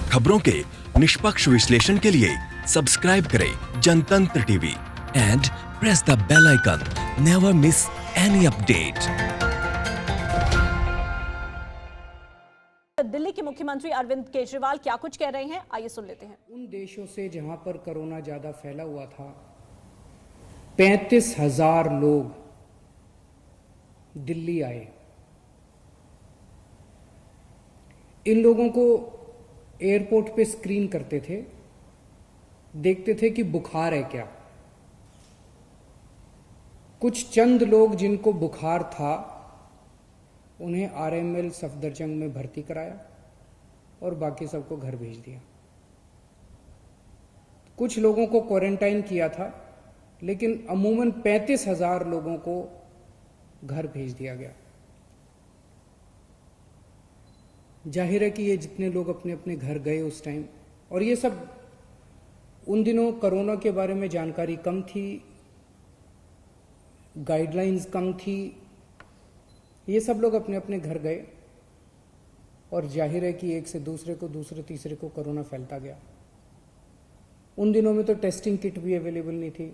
खबरों के निष्पक्ष विश्लेषण के लिए सब्सक्राइब करें Jantantra TV and press the bell icon. Never miss any update. Delhi के मुख्यमंत्री अरविंद केजरीवाल क्या कुछ कह रहे हैं, आइए सुन लेते हैं। उन देशों से जहां पर कोरोना ज्यादा फैला हुआ था 35,000 लोग दिल्ली आए। इन लोगों को एयरपोर्ट पे स्क्रीन करते थे, देखते थे कि बुखार है क्या। कुछ चंद लोग जिनको बुखार था उन्हें आरएमएल सफदरजंग में भर्ती कराया और बाकी सबको घर भेज दिया। कुछ लोगों को क्वारंटाइन किया था, लेकिन अमूमन 35,000 लोगों को घर भेज दिया गया। जाहिर है कि ये जितने लोग अपने अपने घर गए उस टाइम, और ये सब उन दिनों कोरोना के बारे में जानकारी कम थी, गाइडलाइंस कम थी, ये सब लोग अपने अपने घर गए और जाहिर है कि एक से दूसरे को, दूसरे तीसरे को कोरोना फैलता गया। उन दिनों में तो टेस्टिंग किट भी अवेलेबल नहीं थी,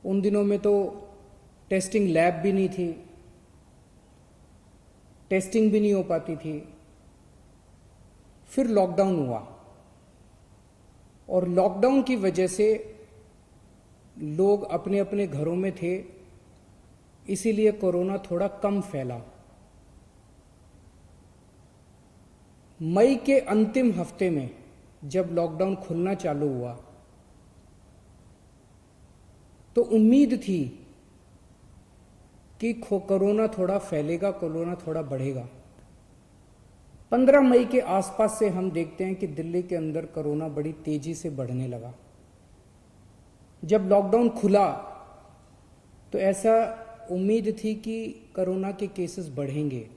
उन दिनों में तो टेस्टिंग लैब भी नहीं थी, टेस्टिंग भी नहीं हो पाती थी। फिर लॉकडाउन हुआ और लॉकडाउन की वजह से लोग अपने अपने घरों में थे, इसीलिए कोरोना थोड़ा कम फैला। मई के अंतिम हफ्ते में जब लॉकडाउन खुलना चालू हुआ तो उम्मीद थी कि कोरोना थोड़ा फैलेगा, कोरोना थोड़ा बढ़ेगा। 15 मई के आसपास से हम देखते हैं कि दिल्ली के अंदर कोरोना बड़ी तेजी से बढ़ने लगा। जब लॉकडाउन खुला तो ऐसा उम्मीद थी कि कोरोना के केसेस बढ़ेंगे,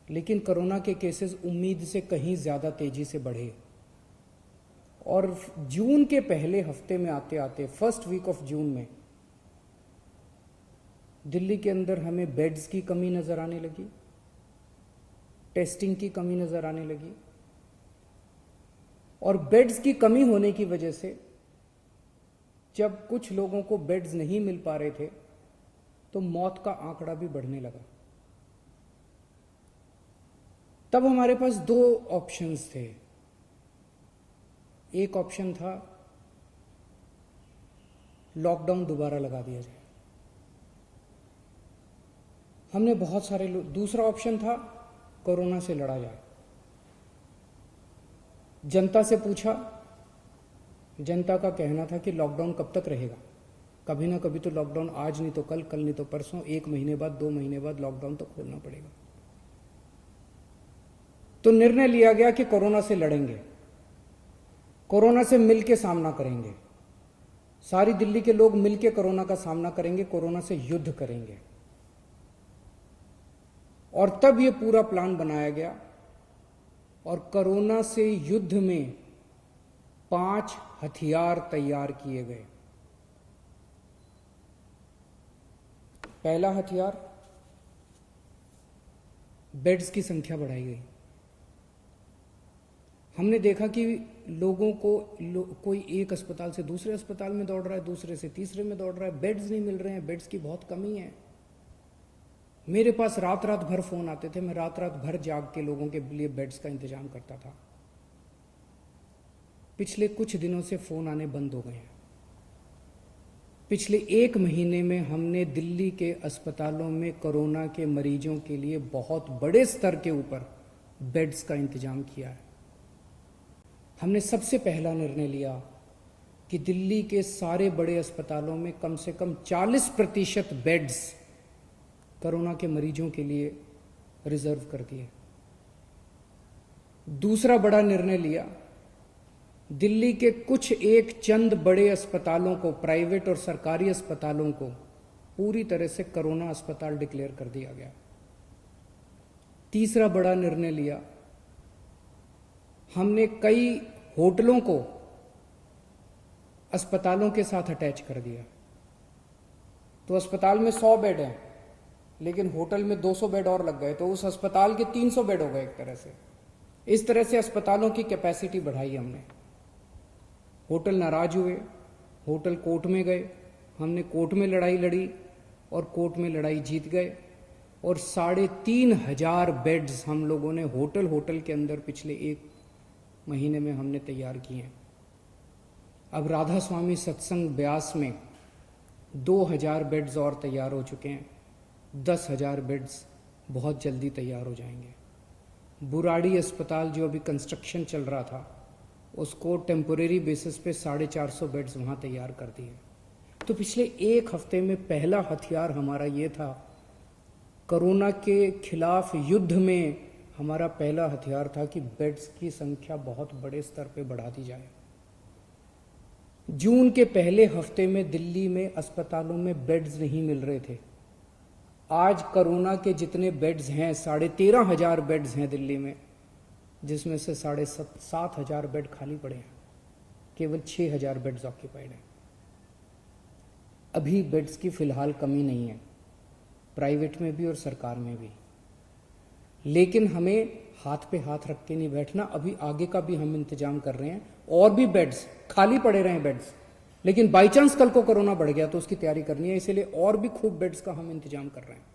लेकिन कोरोना के केसेस उम्मीद से कहीं ज्यादा तेजी से बढ़े और जून के पहले हफ्ते में आते आते, फर्स्ट वीक ऑफ जून में, दिल्ली के अंदर हमें बेड्स की कमी नजर आने लगी, टेस्टिंग की कमी नजर आने लगी, और बेड्स की कमी होने की वजह से जब कुछ लोगों को बेड्स नहीं मिल पा रहे थे तो मौत का आंकड़ा भी बढ़ने लगा। तब हमारे पास 2 ऑप्शंस थे। एक ऑप्शन था लॉकडाउन दोबारा लगा दिया जाए, हमने बहुत सारे लोग। दूसरा ऑप्शन था कोरोना से लड़ा जाए। जनता से पूछा, जनता का कहना था कि लॉकडाउन कब तक रहेगा, कभी ना कभी तो लॉकडाउन, आज नहीं तो कल, कल नहीं तो परसों, 1 महीने बाद, 2 महीने बाद लॉकडाउन तो खोलना पड़ेगा। तो निर्णय लिया गया कि कोरोना से लड़ेंगे, कोरोना से मिलकर सामना करेंगे, सारी दिल्ली के लोग मिलकर कोरोना का सामना करेंगे, कोरोना से युद्ध करेंगे। और तब यह पूरा प्लान बनाया गया और कोरोना से युद्ध में 5 हथियार तैयार किए गए। पहला हथियार, बेड्स की संख्या बढ़ाई गई। हमने देखा कि लोगों को कोई एक अस्पताल से दूसरे अस्पताल में दौड़ रहा है, दूसरे से तीसरे में दौड़ रहा है, बेड्स नहीं मिल रहे हैं, बेड्स की बहुत कमी है। मेरे पास रात रात भर फोन आते थे, मैं रात रात भर जाग के लोगों के लिए बेड्स का इंतजाम करता था। पिछले कुछ दिनों से फोन आने बंद हो गए हैं। पिछले 1 महीने में हमने दिल्ली के अस्पतालों में कोरोना के मरीजों के लिए बहुत बड़े स्तर के ऊपर बेड्स का इंतजाम किया है। हमने सबसे पहला निर्णय लिया कि दिल्ली के सारे बड़े अस्पतालों में कम से कम 40% बेड्स कोरोना के मरीजों के लिए रिजर्व कर दिए। दूसरा बड़ा निर्णय लिया, दिल्ली के कुछ एक चंद बड़े अस्पतालों को, प्राइवेट और सरकारी अस्पतालों को पूरी तरह से कोरोना अस्पताल डिक्लेयर कर दिया गया। तीसरा बड़ा निर्णय लिया, हमने कई होटलों को अस्पतालों के साथ अटैच कर दिया। तो अस्पताल में 100 बेड हैं, लेकिन होटल में 200 बेड और लग गए, तो उस अस्पताल के 300 बेड हो गए एक तरह से। इस तरह से अस्पतालों की कैपेसिटी बढ़ाई हमने। होटल नाराज हुए, होटल कोर्ट में गए, हमने कोर्ट में लड़ाई लड़ी और कोर्ट में लड़ाई जीत गए और 3,500 बेड्स हम लोगों ने होटल के अंदर पिछले 1 महीने में हमने तैयार किए हैं। अब राधा स्वामी सत्संग ब्यास में 2,000 बेड्स और तैयार हो चुके हैं। 10,000 बेड्स बहुत जल्दी तैयार हो जाएंगे। बुराड़ी अस्पताल जो अभी कंस्ट्रक्शन चल रहा था, उसको टेम्पोरेरी बेसिस पे 450 बेड्स वहाँ तैयार कर दिए। तो पिछले 1 हफ्ते में पहला हथियार हमारा ये था, कोरोना के खिलाफ युद्ध में हमारा पहला हथियार था कि बेड्स की संख्या बहुत बड़े स्तर पे बढ़ा दी जाए। जून के पहले हफ्ते में दिल्ली में अस्पतालों में बेड्स नहीं मिल रहे थे। आज कोरोना के जितने बेड्स हैं, 13,500 बेड्स हैं दिल्ली में, जिसमें से 7,500 बेड खाली पड़े हैं। केवल 6,000 बेड्स ऑक्यूपाइड हैं। अभी बेड्स की फिलहाल कमी नहीं है, प्राइवेट में भी और सरकार में भी। लेकिन हमें हाथ पे हाथ रख के नहीं बैठना। अभी आगे का भी हम इंतजाम कर रहे हैं। और भी बेड्स खाली पड़े रहे बेड्स, लेकिन बाई चांस कल को कोरोना बढ़ गया तो उसकी तैयारी करनी है, इसीलिए और भी खूब बेड्स का हम इंतजाम कर रहे हैं।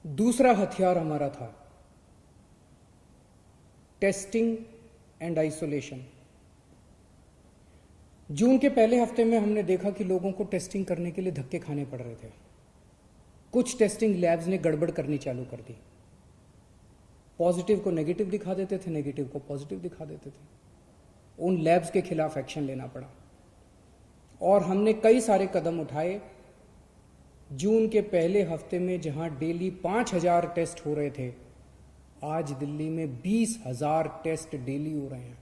दूसरा हथियार हमारा था टेस्टिंग एंड आइसोलेशन। जून के पहले हफ्ते में हमने देखा कि लोगों को टेस्टिंग करने के लिए धक्के खाने पड़ रहे थे। कुछ टेस्टिंग लैब्स ने गड़बड़ करनी चालू कर दी। पॉजिटिव को नेगेटिव दिखा देते थे, नेगेटिव को पॉजिटिव दिखा देते थे। उन लैब्स के खिलाफ एक्शन लेना पड़ा और हमने कई सारे कदम उठाए। जून के पहले हफ्ते में जहां डेली 5,000 टेस्ट हो रहे थे, आज दिल्ली में 20,000 टेस्ट डेली हो रहे हैं।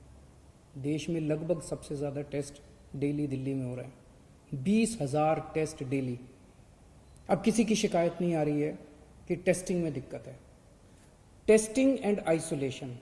देश में लगभग सबसे ज्यादा टेस्ट डेली दिल्ली में हो रहे हैं। 20,000 टेस्ट डेली। अब किसी की शिकायत नहीं आ रही है कि टेस्टिंग में दिक्कत है। टेस्टिंग एंड आइसोलेशन,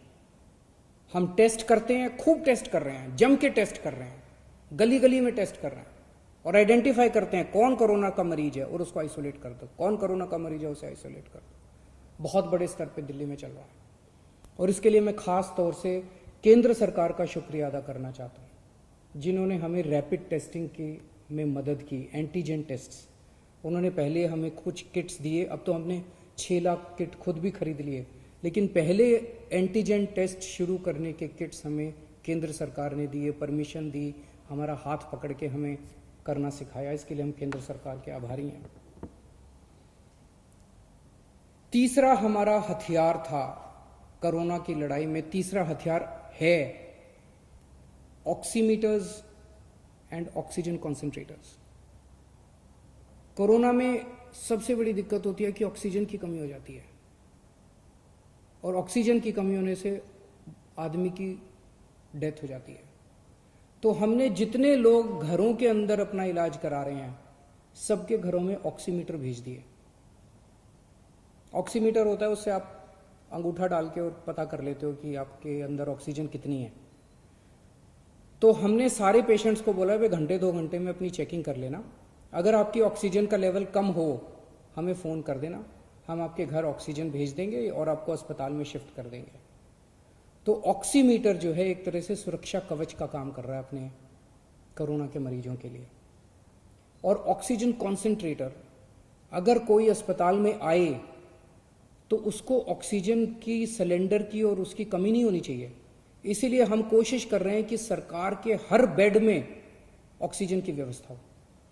हम टेस्ट करते हैं, खूब टेस्ट कर रहे हैं, जम के टेस्ट कर रहे हैं, गली गली में टेस्ट कर रहे हैं और आइडेंटिफाई करते हैं कौन कोरोना का मरीज है और उसको आइसोलेट कर दो, कौन कोरोना का मरीज है उसे आइसोलेट कर दो। बहुत बड़े स्तर पे दिल्ली में चल रहा है और इसके लिए मैं खास तौर से केंद्र सरकार का शुक्रिया अदा करना चाहता हूं, जिन्होंने हमें रैपिड टेस्टिंग की में मदद की। एंटीजन टेस्ट उन्होंने पहले हमें कुछ किट्स दिए, अब तो हमने 6 लाख किट खुद भी खरीद लिए, लेकिन पहले एंटीजन टेस्ट शुरू करने के किट्स हमें केंद्र सरकार ने दिए, परमिशन दी, हमारा हाथ पकड़ के हमें करना सिखाया। इसके लिए हम केंद्र सरकार के आभारी हैं। तीसरा हमारा हथियार था कोरोना की लड़ाई में, तीसरा हथियार है oximeters and oxygen concentrators. Corona में सबसे बड़ी दिक्कत होती है कि ऑक्सीजन की कमी हो जाती है और ऑक्सीजन की कमी होने से आदमी की डेथ हो जाती है। तो हमने जितने लोग घरों के अंदर अपना इलाज करा रहे हैं, सबके घरों में ऑक्सीमीटर भेज दिए। ऑक्सीमीटर होता है, उससे आप अंगूठा डाल के और पता कर लेते हो कि आपके अंदर ऑक्सीजन कितनी है। तो हमने सारे पेशेंट्स को बोला, वे घंटे 2 घंटे में अपनी चेकिंग कर लेना, अगर आपकी ऑक्सीजन का लेवल कम हो हमें फ़ोन कर देना, हम आपके घर ऑक्सीजन भेज देंगे और आपको अस्पताल में शिफ्ट कर देंगे। तो ऑक्सीमीटर जो है एक तरह से सुरक्षा कवच का काम कर रहा है अपने कोरोना के मरीजों के लिए। और ऑक्सीजन कॉन्सेंट्रेटर, अगर कोई अस्पताल में आए तो उसको ऑक्सीजन की सिलेंडर की और उसकी कमी नहीं होनी चाहिए। इसीलिए हम कोशिश कर रहे हैं कि सरकार के हर बेड में ऑक्सीजन की व्यवस्था हो।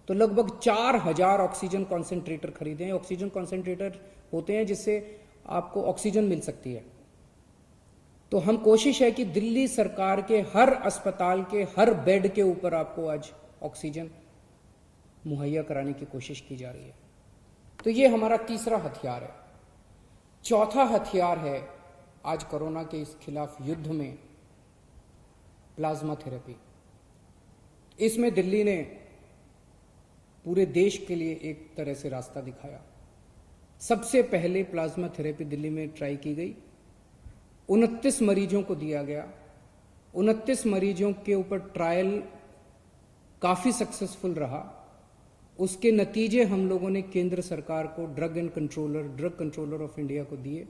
तो लगभग 4,000 ऑक्सीजन कॉन्सेंट्रेटर खरीदे हैं। ऑक्सीजन कॉन्सेंट्रेटर होते हैं जिससे आपको ऑक्सीजन मिल सकती है। तो हम कोशिश है कि दिल्ली सरकार के हर अस्पताल के हर बेड के ऊपर आपको आज ऑक्सीजन मुहैया कराने की कोशिश की जा रही है। तो ये हमारा तीसरा हथियार है। चौथा हथियार है आज कोरोना के इस खिलाफ युद्ध में प्लाज्मा थेरेपी। इसमें दिल्ली ने पूरे देश के लिए एक तरह से रास्ता दिखाया। सबसे पहले प्लाज्मा थेरेपी दिल्ली में ट्राई की गई, 29 मरीजों को दिया गया। 29 मरीजों के ऊपर ट्रायल काफी सक्सेसफुल रहा। उसके नतीजे हम लोगों ने केंद्र सरकार को ड्रग कंट्रोलर ऑफ इंडिया को दिए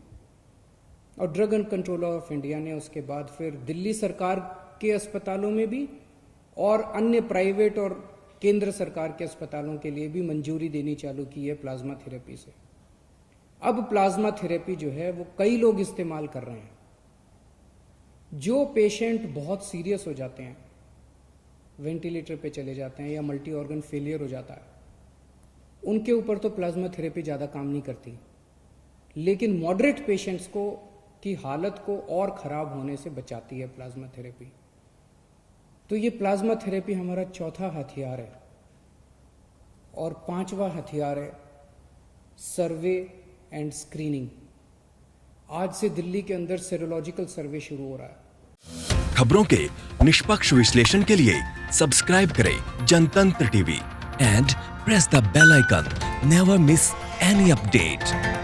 और drug and controller of India ने उसके बाद फिर दिल्ली सरकार के अस्पतालों में भी और अन्य प्राइवेट और केंद्र सरकार के अस्पतालों के लिए भी मंजूरी देनी चालू की है प्लाज्मा थेरेपी से। अब प्लाज्मा थेरेपी जो है वो कई लोग इस्तेमाल कर रहे हैं। जो पेशेंट बहुत सीरियस हो जाते हैं, वेंटिलेटर पे चले जाते हैं या मल्टी ऑर्गन फेलियर हो जाता है, उनके ऊपर तो प्लाज्मा थेरेपी ज़्यादा काम नहीं करती, लेकिन मॉडरेट पेशेंट्स को की हालत को और ख़राब होने से बचाती है प्लाज्मा थेरेपी। तो ये प्लाज्मा थेरेपी हमारा चौथा हथियार है। और पांचवा हथियार है सर्वे एंड स्क्रीनिंग। आज से दिल्ली के अंदर सेरोलॉजिकल सर्वे शुरू हो रहा है। खबरों के निष्पक्ष विश्लेषण के लिए सब्सक्राइब करें Jantantra TV and press the bell icon. Never miss any update.